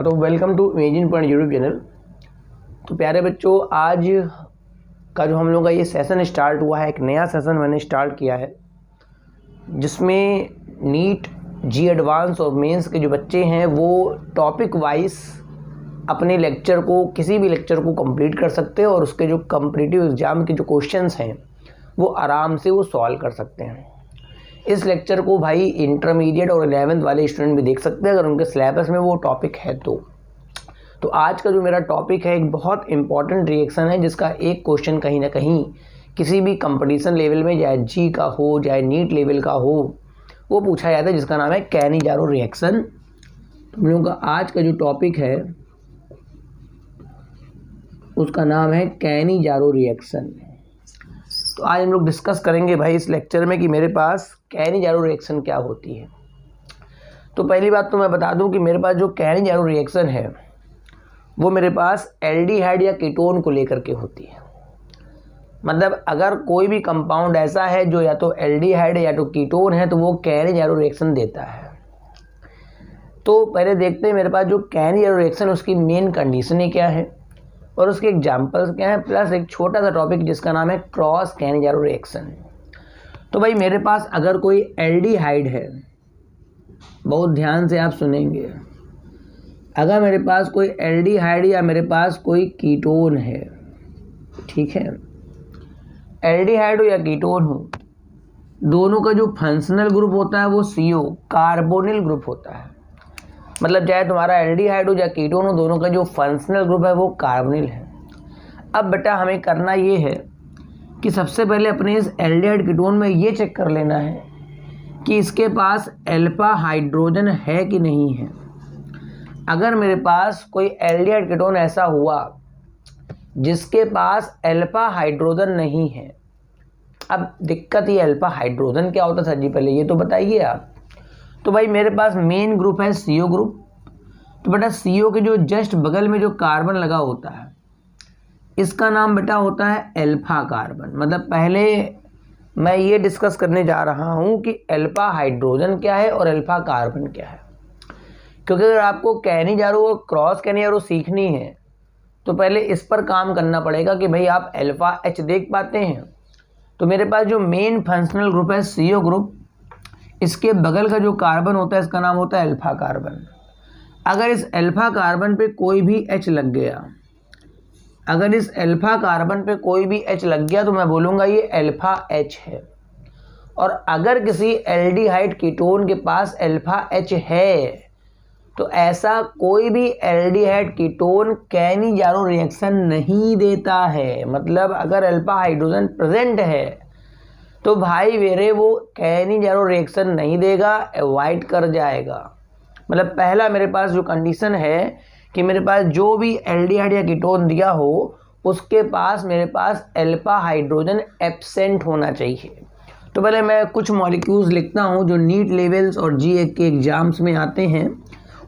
तो welcome to imagine point YouTube channel. तो प्यारे बच्चों, आज का जो हम लोग का ये सेशन स्टार्ट हुआ है, एक नया सेशन मैंने स्टार्ट किया है जिसमें नीट, जी एडवांस और मेंस के जो बच्चे हैं वो टॉपिक वाइज अपने लेक्चर को, किसी भी लेक्चर को कंप्लीट कर सकते हैं और उसके जो कॉम्पिटिटिव एग्ज़ाम के जो क्वेश्चंस हैं वो आराम से वो सॉल्व कर सकते हैं। इस लेक्चर को भाई इंटरमीडिएट और 11th वाले स्टूडेंट भी देख सकते हैं अगर उनके सिलेबस में वो टॉपिक है तो आज का जो मेरा टॉपिक है एक बहुत इंपॉर्टेंट रिएक्शन है जिसका एक क्वेश्चन कहीं ना कहीं किसी भी कंपटीशन लेवल में, चाहे जी का हो चाहे नीट लेवल का हो, वो पूछा जाता है, जिसका नाम है कैनी-जारो रिएक्शन। तो हम लोगों का आज का जो टॉपिक है उसका नाम है कैनी-जारो रिएक्शन। तो आज हम लोग डिस्कस करेंगे भाई इस लेक्चर में कि मेरे पास कैनी-जारो रिएक्शन क्या होती है। तो पहली बात तो मैं बता दूं कि मेरे पास जो कैनी-जारो रिएक्शन है वो मेरे पास एल्डिहाइड या कीटोन को लेकर के होती है। मतलब अगर कोई भी कंपाउंड ऐसा है जो या तो एल्डिहाइड या तो कीटोन है तो वो कैनी-जारो रिएक्शन देता है। तो पहले देखते हैं मेरे पास जो कैनी-जारो रिएक्शन उसकी मेन कंडीशनें क्या है और उसके एग्जाम्पल्स क्या हैं, प्लस एक छोटा सा टॉपिक जिसका नाम है क्रॉस कैनी-जारो रिएक्शन। तो भाई मेरे पास अगर कोई एल्डिहाइड है, बहुत ध्यान से आप सुनेंगे, अगर मेरे पास कोई एल्डिहाइड या मेरे पास कोई कीटोन है, ठीक है, एल्डिहाइड हो या कीटोन हो, दोनों का जो फंक्शनल ग्रुप होता है वो CO कार्बोनिल ग्रुप होता है। मतलब चाहे तुम्हारा एल्डिहाइड हो या कीटोन हो, दोनों का जो फंक्शनल ग्रुप है वो कार्बोनिल है। अब बेटा हमें करना ये है कि सबसे पहले अपने इस एल्डिहाइड कीटोन में ये चेक कर लेना है कि इसके पास अल्फा हाइड्रोजन है कि नहीं है। अगर मेरे पास कोई एल्डिहाइड कीटोन ऐसा हुआ जिसके पास अल्फा हाइड्रोजन नहीं है, अब दिक्कत ये अल्फा हाइड्रोजन क्या होता है सर जी, पहले ये तो बताइए आप। तो भाई मेरे पास मेन ग्रुप है CO ग्रुप। तो बेटा CO के जो जस्ट बगल में जो कार्बन लगा होता है इसका नाम बेटा होता है अल्फा कार्बन। मतलब पहले मैं ये डिस्कस करने जा रहा हूँ कि अल्फा हाइड्रोजन क्या है और अल्फा कार्बन क्या है, क्योंकि अगर आपको कैनी-जारो और क्रॉस कैनी-जारो सीखनी है तो पहले इस पर काम करना पड़ेगा कि भाई आप अल्फा H देख पाते हैं। तो मेरे पास जो मेन फंक्शनल ग्रुप है CO ग्रुप, इसके बगल का जो कार्बन होता है इसका नाम होता है अल्फा कार्बन। अगर इस अल्फा कार्बन पे कोई भी H लग गया, अगर इस अल्फा कार्बन पे कोई भी H लग गया तो मैं बोलूँगा ये अल्फा H है। और अगर किसी एल्डिहाइड कीटोन के पास अल्फा H है तो ऐसा कोई भी एल्डिहाइड कीटोन कैनी-जारो रिएक्शन नहीं देता है। मतलब अगर अल्फा हाइड्रोजन प्रेजेंट है तो भाई मेरे वो कैनी-जारो रिएक्शन नहीं देगा, अवॉइड कर जाएगा। मतलब पहला मेरे पास जो कंडीशन है कि मेरे पास जो भी एल्डिहाइड या कीटोन दिया हो उसके पास मेरे पास अल्फा हाइड्रोजन एब्सेंट होना चाहिए। तो पहले मैं कुछ मॉलिक्यूल्स लिखता हूँ जो नीट लेवल्स और GA के एग्जाम्स में आते हैं,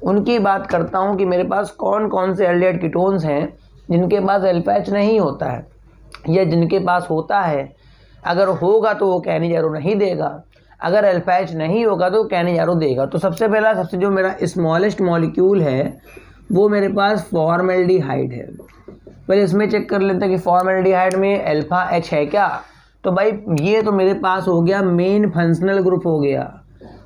उनकी बात करता हूँ कि मेरे पास कौन कौन से एल्डिहाइड कीटोन्स हैं जिनके पास अल्फा H नहीं होता है, या जिनके पास होता है अगर होगा तो वो कैनी-जारो नहीं देगा, अगर अल्फा H नहीं होगा तो कैनी-जारो देगा। तो सबसे पहला, सबसे जो मेरा स्मॉलेस्ट मॉलिक्यूल है वो मेरे पास फॉर्मल्डिहाइड है। पहले इसमें चेक कर लेते हैं कि फॉर्मल्डिहाइड में अल्फा H है क्या। तो भाई ये तो मेरे पास हो गया मेन फंक्शनल ग्रुप हो गया,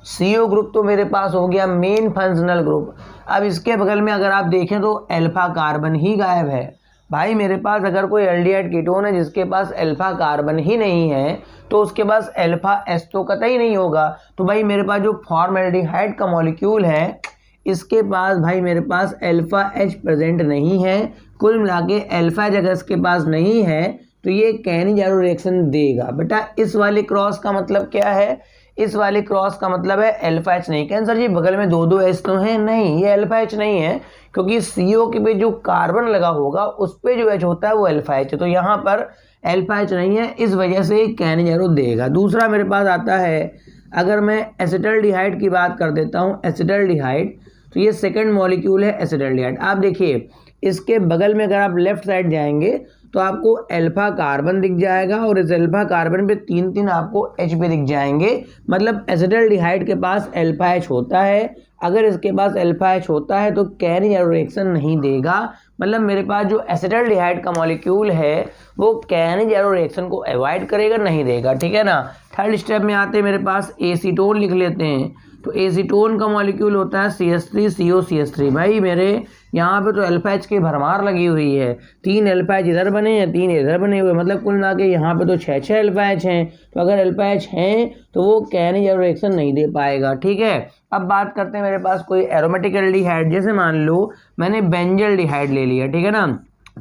CO ग्रुप तो मेरे पास हो गया मेन फंक्शनल ग्रुप। अब इसके बगल में अगर आप देखें तो अल्फा कार्बन ही गायब है। भाई मेरे पास अगर कोई एल्डिहाइड कीटोन है जिसके पास अल्फा कार्बन ही नहीं है तो उसके पास अल्फा H तो कतई नहीं होगा। तो भाई मेरे पास जो फॉर्मल्डिहाइड का मॉलिक्यूल है इसके पास भाई मेरे पास अल्फा H प्रेजेंट नहीं है। कुल मिला के अल्फा H अगर इसके पास नहीं है तो ये कैनी-जारो रिएक्शन देगा। बेटा इस वाले क्रॉस का मतलब क्या है, इस वाले क्रॉस का मतलब है अल्फा H नहीं। कैंसर जी बगल में दो H तो हैं, नहीं, ये अल्फा H नहीं है क्योंकि CO के पे जो कार्बन लगा होगा उस पे जो H होता है वो अल्फा H है। तो यहाँ पर अल्फा H नहीं है, इस वजह से कैनी-जारो देगा। दूसरा मेरे पास आता है, अगर मैं एसिटल्डिहाइड की बात कर देता हूँ, एसिटल्डिहाइड, तो ये सेकंड मॉलिक्यूल है एसिटल्डिहाइड। आप देखिए इसके बगल में अगर आप लेफ्ट साइड जाएंगे तो आपको अल्फा कार्बन दिख जाएगा और इस अल्फा कार्बन पे 3 आपको H पे दिख जाएंगे। मतलब एसिटल्डिहाइड के पास अल्फा H होता है अगर इसके पास अल्फा H होता है तो कैनी जारो रिएक्शन नहीं देगा, मतलब मेरे पास जो एसिटाल्डिहाइड का मॉलिक्यूल है वो कैनी जारो रिएक्शन को अवॉइड करेगा, नहीं देगा, ठीक है ना। थर्ड स्टेप में आते हैं मेरे पास एसीटोन लिख लेते हैं। तो एसीटोन का मॉलिक्यूल होता है CH3COCH3। भाई मेरे यहाँ पे तो अल्फा H की भरमार लगी हुई है, 3 अल्फा H इधर बने हैं, 3 इधर बने हुए, मतलब कुल मिला के यहाँ पे तो 6 अल्फा H हैं। तो अगर अल्फा H हैं तो वो कैनी जारो रिएक्शन नहीं दे पाएगा, ठीक है। अब बात करते हैं मेरे पास कोई एरोमेटिक एल्डिहाइड, जैसे मान लो मैंने बेंजल्डिहाइड ले लिया, ठीक है ना।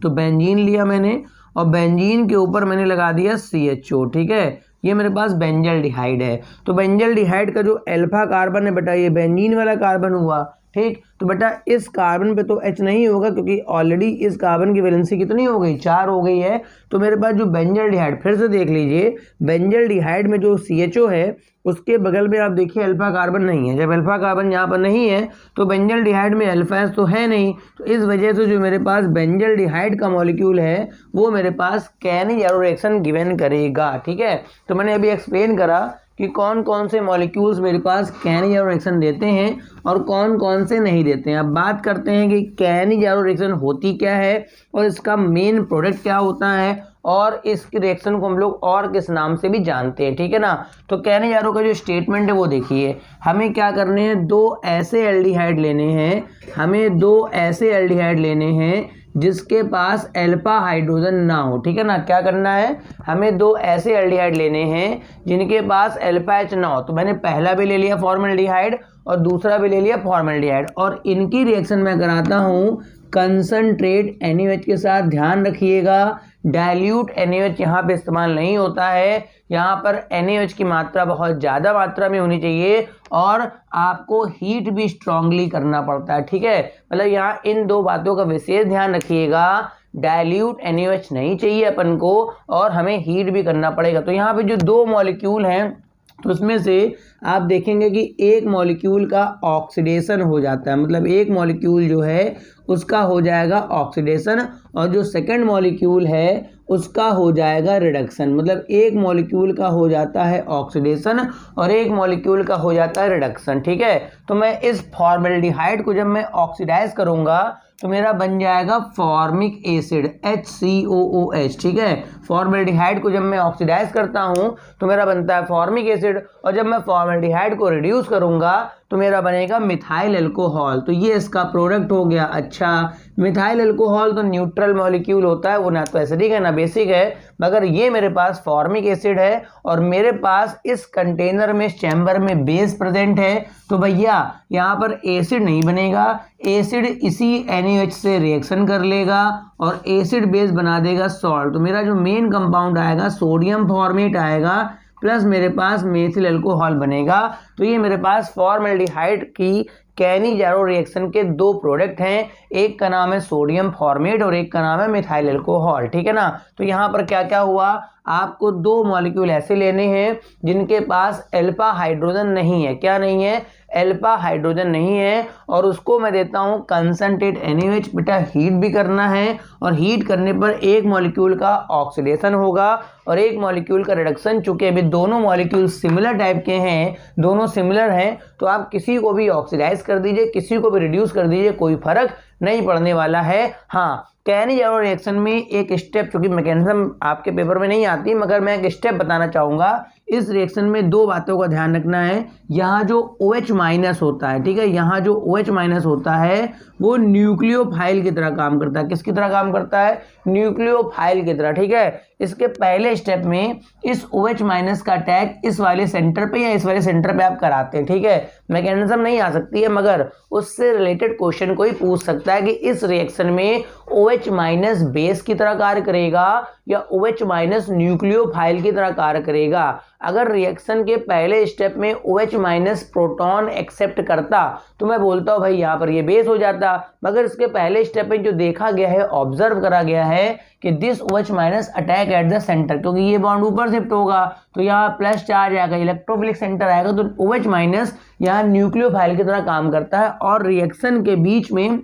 तो बेंजीन लिया मैंने और बेंजीन के ऊपर मैंने लगा दिया CHO, ठीक है। ये मेरे पास बेंजल्डिहाइड है। तो बेंजल्डिहाइड का जो अल्फा कार्बन है बेटा ये बेंजीन वाला कार्बन हुआ, ठीक। तो बेटा इस कार्बन पे तो H नहीं होगा क्योंकि ऑलरेडी इस कार्बन की वैलेंसी कितनी हो गई, 4 हो गई है। तो मेरे पास जो बेंजल्डिहाइड, फिर से देख लीजिए, बेंजल्डिहाइड में जो CHO है उसके बगल में आप देखिए अल्फा कार्बन नहीं है। जब अल्फा कार्बन यहाँ पर नहीं है तो बेंजल्डिहाइड में अल्फा H तो है नहीं, तो इस वजह से जो मेरे पास बेंजल्डिहाइड का मॉलिक्यूल है वो मेरे पास कैनी जारो रिएक्शन गिवन करेगा, ठीक है। तो मैंने अभी एक्सप्लेन करा कि कौन कौन से मॉलिक्यूल्स मेरे पास कैनी जारो रिएक्शन देते हैं और कौन कौन से नहीं देते हैं। अब बात करते हैं कि कैनी जारो रिएक्शन होती क्या है और इसका मेन प्रोडक्ट क्या होता है और इस रिएक्शन को हम लोग और किस नाम से भी जानते हैं, ठीक है ना। तो कैनी जारो का जो स्टेटमेंट है वो देखिए, हमें क्या करने हैं, 2 ऐसे एल्डिहाइड लेने हैं, हमें 2 ऐसे एल्डिहाइड लेने हैं जिसके पास अल्फा हाइड्रोजन ना हो, ठीक है ना। क्या करना है, हमें 2 ऐसे एल्डिहाइड लेने हैं जिनके पास अल्फा H ना हो। तो मैंने पहला भी ले लिया फॉर्मल्डिहाइड और दूसरा भी ले लिया फॉर्मल्डिहाइड, और इनकी रिएक्शन मैं कराता हूँ कंसंट्रेट NaOH के साथ। ध्यान रखिएगा डाइल्यूट NaOH यहाँ पे इस्तेमाल नहीं होता है, यहाँ पर NaOH की मात्रा बहुत ज़्यादा मात्रा में होनी चाहिए और आपको हीट भी स्ट्रांगली करना पड़ता है, ठीक है। मतलब यहाँ इन 2 बातों का विशेष ध्यान रखिएगा, डाइल्यूट NaOH नहीं चाहिए अपन को और हमें हीट भी करना पड़ेगा। तो यहाँ पे जो 2 मॉलिक्यूल हैं तो उसमें से आप देखेंगे कि एक मॉलिक्यूल का ऑक्सीडेशन हो जाता है, मतलब एक मॉलिक्यूल जो है उसका हो जाएगा ऑक्सीडेशन और जो सेकंड मॉलिक्यूल है उसका हो जाएगा रिडक्शन। मतलब एक मॉलिक्यूल का हो जाता है ऑक्सीडेशन और एक मॉलिक्यूल का हो जाता है रिडक्शन, ठीक है। तो मैं इस फॉर्मल्डिहाइड को जब मैं ऑक्सीडाइज करूंगा तो मेरा बन जाएगा फॉर्मिक एसिड HCOOH, ठीक है। फॉर्मल्डिहाइड को जब मैं ऑक्सीडाइज करता हूं तो मेरा बनता है फॉर्मिक एसिड और जब मैं फॉर्मल्डिहाइड को रिड्यूस करूंगा तो मेरा बनेगा मिथाइल अल्कोहल। तो ये इसका प्रोडक्ट हो गया। अच्छा, मिथाइल अल्कोहल तो न्यूट्रल मॉलिक्यूल होता है, वो ना तो एसिडिक है ना बेसिक है, मगर ये मेरे पास फॉर्मिक एसिड है और मेरे पास इस कंटेनर में चैम्बर में बेस प्रेजेंट है। तो भैया यहाँ पर एसिड नहीं बनेगा, एसिड इसी NaOH से रिएक्शन कर लेगा और एसिड बेस बना देगा सॉल्ट। तो मेरा जो मेन कंपाउंड आएगा सोडियम फॉर्मेट आएगा प्लस मेरे पास मेथिल अल्कोहल बनेगा। तो ये मेरे पास फॉर्मल्डिहाइड की कैनी जारो रिएक्शन के 2 प्रोडक्ट हैं, एक का नाम है सोडियम फॉर्मेट और एक का नाम है मिथाइल अल्कोहल, ठीक है ना। तो यहाँ पर क्या क्या हुआ, आपको 2 मॉलिक्यूल ऐसे लेने हैं जिनके पास अल्फा हाइड्रोजन नहीं है। क्या नहीं है, अल्फा हाइड्रोजन नहीं है और उसको मैं देता हूँ कंसंट्रेट NaOH। बेटा हीट भी करना है और हीट करने पर एक मॉलिक्यूल का ऑक्सीडेशन होगा और एक मॉलिक्यूल का रिडक्शन। चूंकि अभी दोनों मॉलिक्यूल सिमिलर टाइप के हैं, दोनों सिमिलर हैं, तो आप किसी को भी ऑक्सीडाइज कर दीजिए, किसी को भी रिड्यूस कर दीजिए, कोई फर्क नहीं पड़ने वाला है। हाँ, कैनी जारो रिएक्शन में एक स्टेप, चूंकि मैकेनिज्म आपके पेपर में नहीं आती मगर मैं एक स्टेप बताना चाहूँगा। इस रिएक्शन में 2 बातों का ध्यान रखना है। यहाँ जो OH- होता है, ठीक है, यहाँ जो OH- होता है वो न्यूक्लियोफाइल की तरह काम करता है। किसकी तरह काम करता है, न्यूक्लियोफाइल की तरह, ठीक है। इसके पहले स्टेप में इस OH- का अटैक इस वाले सेंटर पे या इस वाले सेंटर पे आप कराते हैं, ठीक है। मैकेनिज्म नहीं आ सकती है मगर उससे रिलेटेड क्वेश्चन कोई पूछ सकता है कि इस रिएक्शन में OH- बेस की तरह कार्य करेगा या OH- न्यूक्लियोफाइल की तरह कार्य करेगा। अगर रिएक्शन के पहले स्टेप में OH- प्रोटॉन एक्सेप्ट करता तो मैं बोलता हूँ भाई यहाँ पर ये बेस हो जाता, मगर इसके पहले स्टेप में जो देखा गया है, ऑब्जर्व करा गया है कि this OH- attack at the centre, क्योंकि ये बॉन्ड ऊपर शिफ्ट होगा तो यहाँ प्लस चार्ज आएगा, इलेक्ट्रोफिलिक सेंटर आएगा, तो OH- यहाँ न्यूक्लियोफाइल की तरह काम करता है। और रिएक्शन के बीच में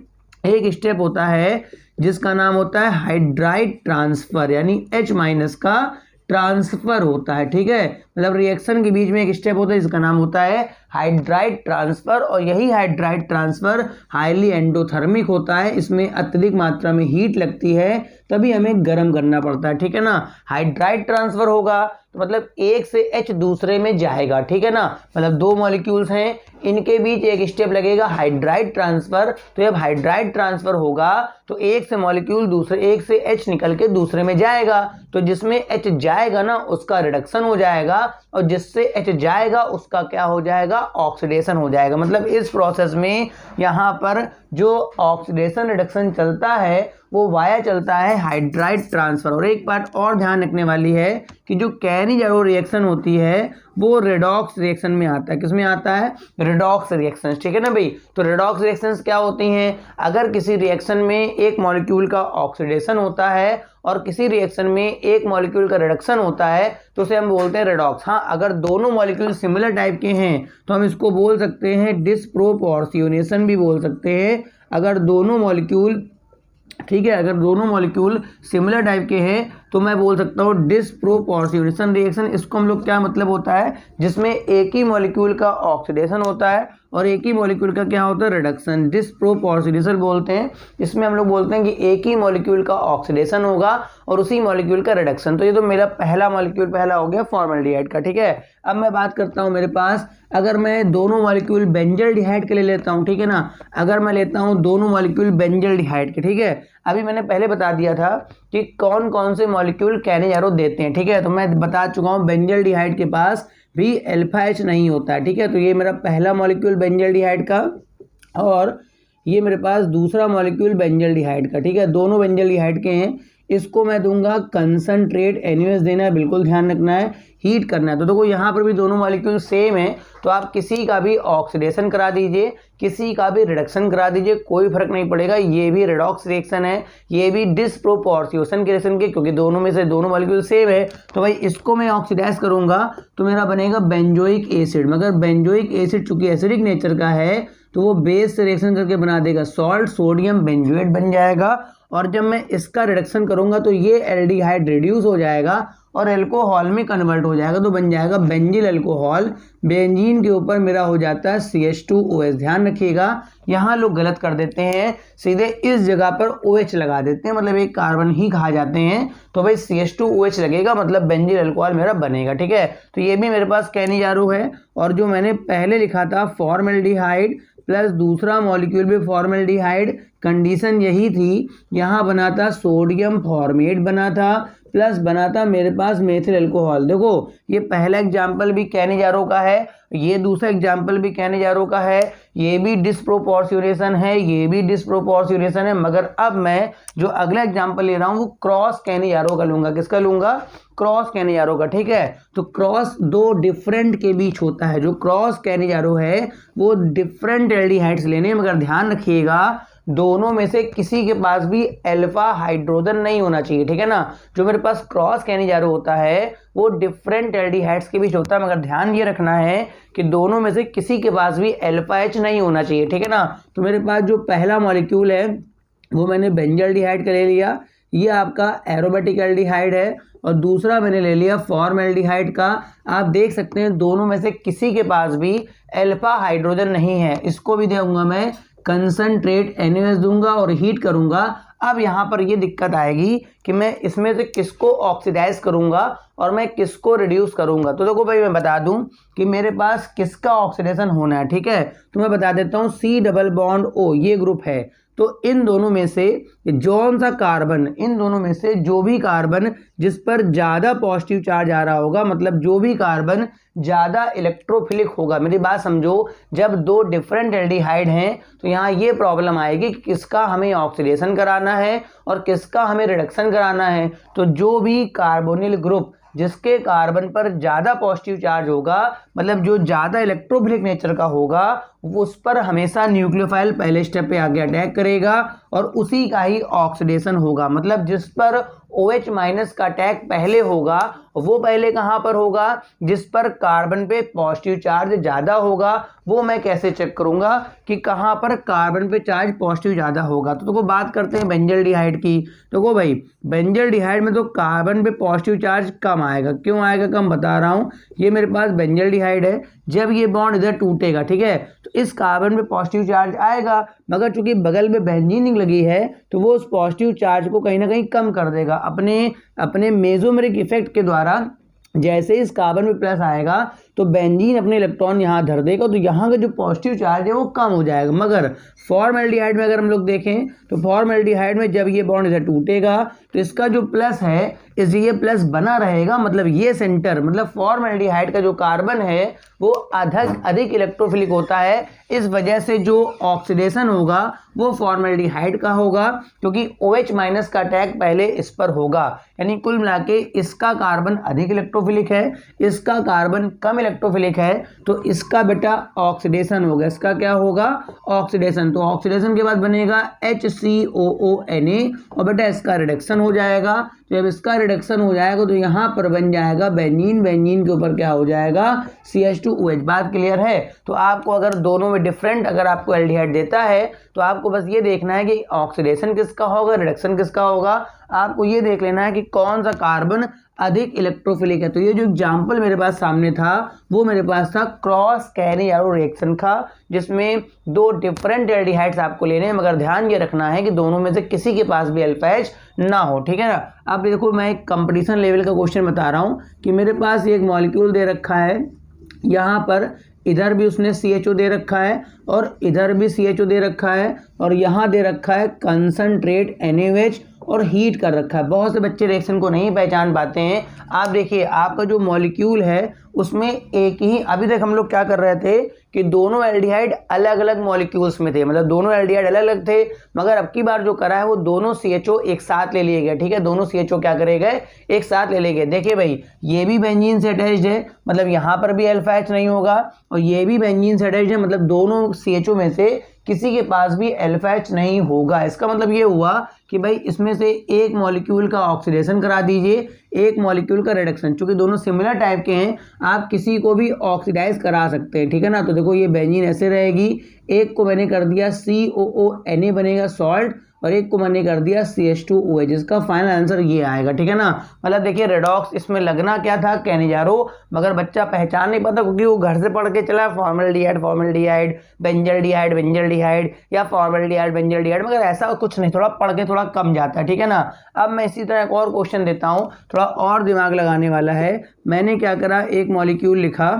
एक स्टेप होता है जिसका नाम होता है हाइड्राइड ट्रांसफर, यानी H- का ट्रांसफर होता है, ठीक है। मतलब रिएक्शन के बीच में एक स्टेप होता है जिसका नाम होता है हाइड्राइड ट्रांसफर, और यही हाइड्राइड ट्रांसफर हाईली एंडोथर्मिक होता है। इसमें अत्यधिक मात्रा में हीट लगती है, तभी हमें गर्म करना पड़ता है, ठीक है ना। हाइड्राइड ट्रांसफर होगा तो मतलब एक से H दूसरे में जाएगा, ठीक है ना। मतलब दो मॉलिक्यूल्स हैं, इनके बीच एक स्टेप लगेगा हाइड्राइड ट्रांसफर। तो जब हाइड्राइड ट्रांसफर होगा तो एक से मॉलिक्यूल दूसरे, एक से H निकल के दूसरे में जाएगा, तो जिसमें H जाएगा ना उसका रिडक्शन हो जाएगा, और जिससे H जाएगा उसका क्या हो जाएगा, ऑक्सीडेशन हो जाएगा। मतलब इस प्रोसेस में यहाँ पर जो ऑक्सीडेशन रिडक्शन चलता है वो वाया चलता है हाइड्राइड ट्रांसफर। और एक बात और ध्यान रखने वाली है कि जो कैनी-जारो रिएक्शन होती है वो रेडॉक्स रिएक्शन में आता है। किसमें आता है, रेडॉक्स रिएक्शंस, ठीक है ना भाई। तो रेडॉक्स रिएक्शंस क्या होती हैं, अगर किसी रिएक्शन में एक मॉलिक्यूल का ऑक्सीडेशन होता है और किसी रिएक्शन में एक मॉलिक्यूल का रिडक्शन होता है तो उसे हम बोलते हैं रेडॉक्स। हाँ, अगर दोनों मॉलिक्यूल सिमिलर टाइप के हैं तो हम इसको बोल सकते हैं डिस्प्रोपोर्शनेशन भी बोल सकते हैं। अगर दोनों मॉलिक्यूल, ठीक है, अगर दोनों मॉलिक्यूल सिमिलर टाइप के हैं तो मैं बोल सकता हूँ डिस्प्रोपोर्शनेशन रिएक्शन। इसको हम लोग क्या मतलब होता है, जिसमें एक ही मॉलिक्यूल का ऑक्सीडेशन होता है और एक ही मॉलिक्यूल का क्या होता है, रिडक्शन, डिस्प्रोपोर्शनेशन बोलते हैं। इसमें हम लोग बोलते हैं कि एक ही मॉलिक्यूल का ऑक्सीडेशन होगा और उसी मॉलिक्यूल का रिडक्शन। तो ये तो मेरा पहला मॉलिक्यूल पहला हो गया फॉर्मल्डिहाइड का, ठीक है। अब मैं बात करता हूँ, मेरे पास अगर मैं दोनों मॉलिक्यूल बेंजल्डिहाइड के ले लेता हूँ, ठीक है ना, अगर मैं लेता हूँ दोनों मॉलिक्यूल बेंजल्डिहाइड के, ठीक है। अभी मैंने पहले बता दिया था कि कौन कौन से मॉलिक्यूल कैनी-जारो देते हैं, ठीक है। तो मैं बता चुका हूँ बेंजल्डिहाइड के पास भी अल्फा H नहीं होता है, ठीक है। तो ये मेरा पहला मॉलिक्यूल बेंजल्डिहाइड का, और ये मेरे पास दूसरा मॉलिक्यूल बेंजल्डिहाइड का, ठीक है। दोनों बेंजल्डिहाइड के हैं। इसको मैं दूंगा कंसंट्रेट, एनएस देना है, बिल्कुल ध्यान रखना है, हीट करना है। तो देखो यहाँ पर भी दोनों मॉलिक्यूल सेम है, तो आप किसी का भी ऑक्सीडेशन करा दीजिए, किसी का भी रिडक्शन करा दीजिए, कोई फर्क नहीं पड़ेगा। ये भी रेडॉक्स रिएक्शन है, ये भी डिस्प्रोपोर्शनेशन के रिएक्शन के, क्योंकि दोनों में से दोनों मॉलिक्यूल सेम है। तो भाई इसको मैं ऑक्सीडाइज करूंगा तो मेरा बनेगा बेंजोइक एसिड। मगर बेंजोइक एसिड चूंकि एसिडिक नेचर का है तो वो बेस से रिएक्शन करके बना देगा सॉल्ट, सोडियम बेंजोएट बन जाएगा। और जब मैं इसका रिडक्शन करूंगा तो ये एल्डिहाइड रिड्यूस हो जाएगा और अल्कोहल में कन्वर्ट हो जाएगा, तो बन जाएगा बेंजिल अल्कोहल। बेंजीन के ऊपर मेरा हो जाता है CH2OH। ध्यान रखिएगा, यहाँ लोग गलत कर देते हैं, सीधे इस जगह पर OH लगा देते हैं, मतलब एक कार्बन ही कहा जाते हैं। तो भाई CH2OH लगेगा, मतलब बेंजिल अल्कोहल मेरा बनेगा, ठीक है। तो ये भी मेरे पास कैनी-जारो है। और जो मैंने पहले लिखा था फॉर्मल्डिहाइड प्लस दूसरा मॉलिक्यूल भी फॉर्मल्डिहाइड, कंडीशन यही थी, यहाँ बना था सोडियम फॉर्मेट बना था, प्लस बना था मेरे पास मेथिल अल्कोहल। देखो ये पहला एग्जाम्पल भी कैनी-जारो का है, ये दूसरा एग्जाम्पल भी कैनी-जारो का है, ये भी डिस्प्रोपोर्शनेशन है, ये भी डिस्प्रोपोर्शनेशन है। मगर अब मैं जो अगला एग्जाम्पल ले रहा हूँ वो क्रॉस कैनी-जारो का लूंगा। किसका लूंगा, क्रॉस कैनी-जारो का, ठीक है। तो क्रॉस दो डिफरेंट के बीच होता है, जो क्रॉस कैनी-जारो है वो डिफरेंट एल्डिहाइड्स लेने, मगर ध्यान रखिएगा दोनों में से किसी के पास भी अल्फा हाइड्रोजन नहीं होना चाहिए, ठीक है ना। जो मेरे पास क्रॉस कैनी-जारो होता है वो डिफरेंट एल्डिहाइड्स के बीच होता है, मगर ध्यान ये रखना है कि दोनों में से किसी के पास भी अल्फा H नहीं होना चाहिए, ठीक है ना। तो मेरे पास जो पहला मॉलिक्यूल है वो मैंने बेंजल्डिहाइड का ले लिया, ये आपका एरोमेटिक एल्डिहाइड है, और दूसरा मैंने ले लिया फॉर्मल्डिहाइड का। आप देख सकते हैं दोनों में से किसी के पास भी अल्फा हाइड्रोजन नहीं है। इसको भी दूंगा मैं कंसंट्रेट NaOH दूंगा और हीट करूंगा। अब यहाँ पर ये दिक्कत आएगी कि मैं इसमें से किसको ऑक्सीडाइज करूंगा और मैं किसको रिड्यूस करूंगा। तो देखो भाई मैं बता दूं कि मेरे पास किसका ऑक्सीडेशन होना है, ठीक है। तो मैं बता देता हूँ C डबल बॉन्ड O ये ग्रुप है। तो इन दोनों में से जौन सा कार्बन, इन दोनों में से जो भी कार्बन जिस पर ज़्यादा पॉजिटिव चार्ज आ रहा होगा, मतलब जो भी कार्बन ज़्यादा इलेक्ट्रोफिलिक होगा। मेरी बात समझो, जब दो डिफरेंट एल्डिहाइड हैं तो यहाँ ये प्रॉब्लम आएगी कि किसका हमें ऑक्सीडेशन कराना है और किसका हमें रिडक्शन कराना है। तो जो भी कार्बोनिल ग्रुप जिसके कार्बन पर ज़्यादा पॉजिटिव चार्ज होगा, मतलब जो ज़्यादा इलेक्ट्रोफिलिक नेचर का होगा वो उस पर हमेशा न्यूक्लियोफाइल पहले स्टेप पे आगे अटैक करेगा और उसी का ही ऑक्सीडेशन होगा। मतलब जिस पर OH माइनस का अटैक पहले होगा वो पहले कहाँ पर होगा, जिस पर कार्बन पे पॉजिटिव चार्ज ज़्यादा होगा। वो मैं कैसे चेक करूँगा कि कहाँ पर कार्बन पे चार्ज पॉजिटिव ज़्यादा होगा। तो देखो बात करते हैं बेंजल्डिहाइड की। देखो भाई बेंजल्डिहाइड में तो कार्बन पे पॉजिटिव चार्ज कम आएगा। क्यों आएगा कम, बता रहा हूँ। ये मेरे पास बेंजल्डिहाइड है, जब ये बॉन्ड इधर टूटेगा, ठीक है, तो इस कार्बन पे पॉजिटिव चार्ज आएगा, मगर चूंकि बगल में बेंजीन लगी है तो वो उस पॉजिटिव चार्ज को कहीं ना कहीं कम कर देगा अपने मेसोमेरिक इफेक्ट के द्वारा। जैसे इस कार्बन में प्लस आएगा तो बेंजीन अपने इलेक्ट्रॉन यहाँ धर देगा, तो यहाँ का जो पॉजिटिव चार्ज है वो कम हो जाएगा। मगर फॉर्मल्डिहाइड में अगर हम लोग देखें तो फॉर्मल्डिहाइड में जब ये बॉन्ड इधर टूटेगा तो इसका जो प्लस है ये प्लस बना रहेगा। मतलब ये सेंटर, मतलब फॉर्मल्डिहाइड का जो कार्बन है वो अधिक इलेक्ट्रोफिलिक होता है। इस वजह से जो ऑक्सीडेशन होगा वो फॉर्मल्डिहाइड का होगा, क्योंकि OH माइनस का अटैक पहले इस पर होगा। यानी कुल मिला के इसका कार्बन अधिक इलेक्ट्रोफिलिक है, इसका कार्बन कम इलेक्ट्रोफिलिक है, तो इसका बेटा ऑक्सीडेशन होगा। इसका क्या होगा, ऑक्सीडेशन। तो ऑक्सीडेशन के बाद बनेगा HCOONA और बेटा इसका रिडक्शन हो जाएगा। तो जब इसका रिडक्शन हो जाएगा तो यहाँ पर बन जाएगा बेंजीन, बेंजीन के ऊपर क्या हो जाएगा, CH2OH। बात क्लियर है। तो आपको अगर दोनों में डिफरेंट अगर आपको एल्डिहाइड देता है तो आपको बस ये देखना है कि ऑक्सीडेशन किसका होगा, रिडक्शन किसका होगा। आपको ये देख लेना है कि कौन सा कार्बन अधिक इलेक्ट्रोफिलिक है। तो ये जो एग्जाम्पल मेरे पास सामने था वो मेरे पास था क्रॉस कैनी-यारो रिएक्शन का, जिसमें दो डिफरेंट एल्डिहाइड्स आपको लेने हैं, मगर ध्यान ये रखना है कि दोनों में से किसी के पास भी अल्फा H ना हो, ठीक है ना। अब देखो मैं एक कंपटीशन लेवल का क्वेश्चन बता रहा हूँ कि मेरे पास एक मॉलिक्यूल दे रखा है, यहाँ पर इधर भी उसने CHO दे रखा है और इधर भी CHO दे रखा है और यहाँ दे रखा है कंसंट्रेट NaOH और हीट कर रखा है। बहुत से बच्चे रिएक्शन को नहीं पहचान पाते हैं। आप देखिए आपका जो मॉलिक्यूल है उसमें एक ही, अभी तक हम लोग क्या कर रहे थे कि दोनों एल्डिहाइड अलग अलग मॉलिक्यूल्स में थे, मतलब दोनों एल्डिहाइड अलग अलग थे, मगर अब की बार जो करा है वो दोनों CHO एक साथ ले लिए गए, ठीक है। दोनों CHO क्या करे गए, एक साथ ले लिए गए। देखिए भाई ये भी बेंजीन से अटैच्ड है, मतलब यहाँ पर भी अल्फा H नहीं होगा, और ये भी बेंजीन से अटैच्ड है, मतलब दोनों CHO में से किसी के पास भी अल्फा H नहीं होगा। इसका मतलब ये हुआ कि भाई इसमें से एक मॉलिक्यूल का ऑक्सीडेशन करा दीजिए, एक मॉलिक्यूल का रिडक्शन। चूंकि दोनों सिमिलर टाइप के हैं आप किसी को भी ऑक्सीडाइज करा सकते हैं, ठीक है ना। तो देखो ये बेंजीन ऐसे रहेगी, एक को मैंने कर दिया COONA बनेगा सॉल्ट, और एक को मैंने कर दिया CH2OH, जिसका फाइनल आंसर ये आएगा, ठीक है ना। मतलब देखिए रेडॉक्स इसमें लगना क्या था, कैनिजारो, मगर बच्चा पहचान नहीं पाता क्योंकि वो घर से पढ़ के चला फॉर्मल्डिहाइड फॉर्मल्डिहाइड, बेंजल्डिहाइड बेंजल्डिहाइड या फॉर्मल्डिहाइड बेंजल्डिहाइड, मगर ऐसा कुछ नहीं, थोड़ा पढ़ के थोड़ा कम जाता है, ठीक है ना। अब मैं इसी तरह एक और क्वेश्चन देता हूँ, थोड़ा और दिमाग लगाने वाला है। मैंने क्या करा, एक मॉलिक्यूल लिखा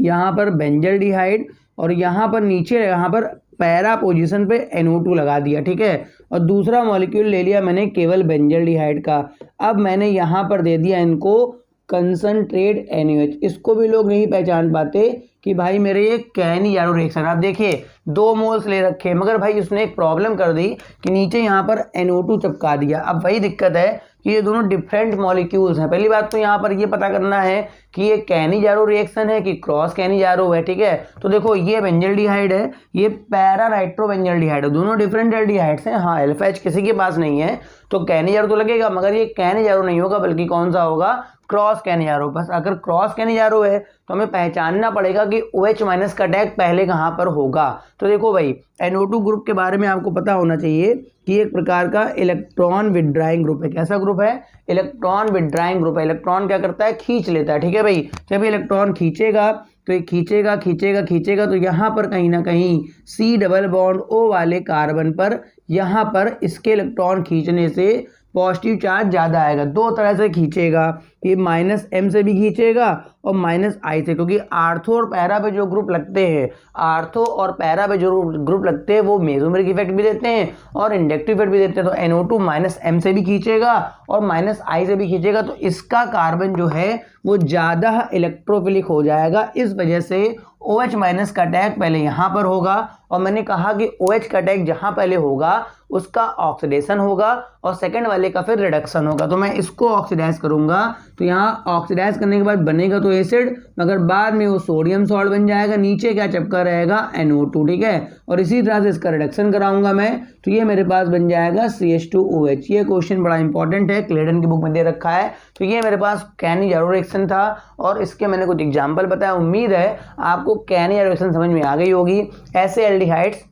यहाँ पर बेंजल्डिहाइड और यहाँ पर नीचे यहाँ पर पैरा पोजीशन पे NO2 लगा दिया, ठीक है, और दूसरा मॉलिक्यूल ले लिया मैंने केवल बेंजल्डिहाइड का। अब मैंने यहाँ पर दे दिया इनको कंसंट्रेट NaOH। इसको भी लोग नहीं पहचान पाते कि भाई मेरे ये कैनी-यारो रिएक्शन। आप देखिए 2 मोल्स ले रखे, मगर भाई उसने एक प्रॉब्लम कर दी कि नीचे यहाँ पर NO2 चिपका दिया। अब वही दिक्कत है कि ये दोनों डिफरेंट मॉलिक्यूल्स हैं। पहली बात तो यहाँ पर ये पता करना है कि ये कैनी-यारो रिएक्शन है कि क्रॉस कैनी-यारो है, ठीक है। तो देखो ये बेंजल्डिहाइड है, ये पैरा नाइट्रोबेंजल्डिहाइड है, दोनों डिफरेंट एल्डिहाइड्स हैं। हाँ अल्फा H किसी के पास नहीं है तो कैनी-यारो तो लगेगा, मगर ये कैनी-यारो नहीं होगा, बल्कि कौन सा होगा, क्रॉस कैनी-यारो। बस अगर क्रॉस कैनी-यारो है तो हमें पहचानना पड़ेगा कि OH माइनस का अटैक पहले कहाँ पर होगा। तो देखो भाई NO2 ग्रुप के बारे में आपको पता होना चाहिए कि एक प्रकार का इलेक्ट्रॉन विड्राइंग ग्रुप है। कैसा ग्रुप है, इलेक्ट्रॉन विड्राइंग ग्रुप है। इलेक्ट्रॉन क्या करता है, खींच लेता है, ठीक है भाई। जब ये इलेक्ट्रॉन खींचेगा तो ये खींचेगा खींचेगा खींचेगा तो यहाँ पर कहीं ना कहीं C डबल बॉन्ड O वाले कार्बन पर यहाँ पर इसके इलेक्ट्रॉन खींचने से पॉजिटिव चार्ज ज़्यादा आएगा। दो तरह से खींचेगा, ये -M से भी खींचेगा और -I से, क्योंकि आर्थो और पैरा पे जो ग्रुप लगते हैं, आर्थो और पैरा पे जो ग्रुप लगते हैं वो मेसोमेरिक इफेक्ट भी देते हैं और इंडक्टिव इफेक्ट भी देते हैं। तो NO2 -M से भी खींचेगा और -I से भी खींचेगा, तो इसका कार्बन जो है वो ज़्यादा इलेक्ट्रोफिलिक हो जाएगा। इस वजह से OH माइनस का अटैक पहले यहाँ पर होगा, और मैंने कहा कि OH का अटैक जहाँ पहले होगा उसका ऑक्सीडेशन होगा और सेकंड वाले का फिर रिडक्शन होगा। तो मैं इसको ऑक्सीडाइज करूँगा तो यहाँ ऑक्सीडाइज करने के बाद बनेगा तो एसिड, मगर बाद में वो सोडियम सॉल्ट बन जाएगा, नीचे क्या चिपका रहेगा NO2, ठीक है। और इसी तरह से इसका रिडक्शन कराऊंगा मैं, तो ये मेरे पास बन जाएगा CH2OH। ये क्वेश्चन बड़ा इंपॉर्टेंट है, क्लेडन की बुक में दे रखा है। तो ये मेरे पास कैनी-जारो रिएक्शन था और इसके मैंने कुछ एग्जाम्पल बताया। उम्मीद है आपको कैनी-जारो रिएक्शन समझ में आ गई होगी। ऐसे एल्डिहाइड्स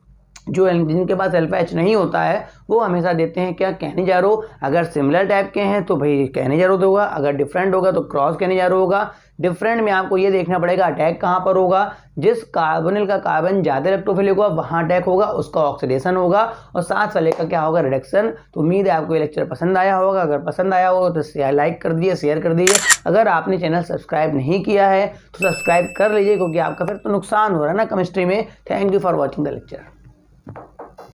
जो जिनके पास अल्फा H नहीं होता है वो हमेशा देते हैं क्या, कैनी-जारो। अगर सिमिलर टाइप के हैं तो भाई कैनी-जारो होगा, अगर डिफरेंट होगा तो क्रॉस कैनी-जारो होगा। डिफरेंट में आपको ये देखना पड़ेगा अटैक कहाँ पर होगा, जिस कार्बोनिल का कार्बन ज़्यादा इलेक्ट्रोफिलिक होगा वहाँ अटैक होगा, उसका ऑक्सीडेशन होगा, और साथ वाले का क्या होगा, रिडक्शन। तो उम्मीद है आपको ये लेक्चर पसंद आया होगा। अगर पसंद आया होगा तो लाइक कर दिए, शेयर कर दीजिए। अगर आपने चैनल सब्सक्राइब नहीं किया है तो सब्सक्राइब कर लीजिए, क्योंकि आपका फिर तो नुकसान हो रहा है ना केमिस्ट्री में। Thank you for watching the lecture.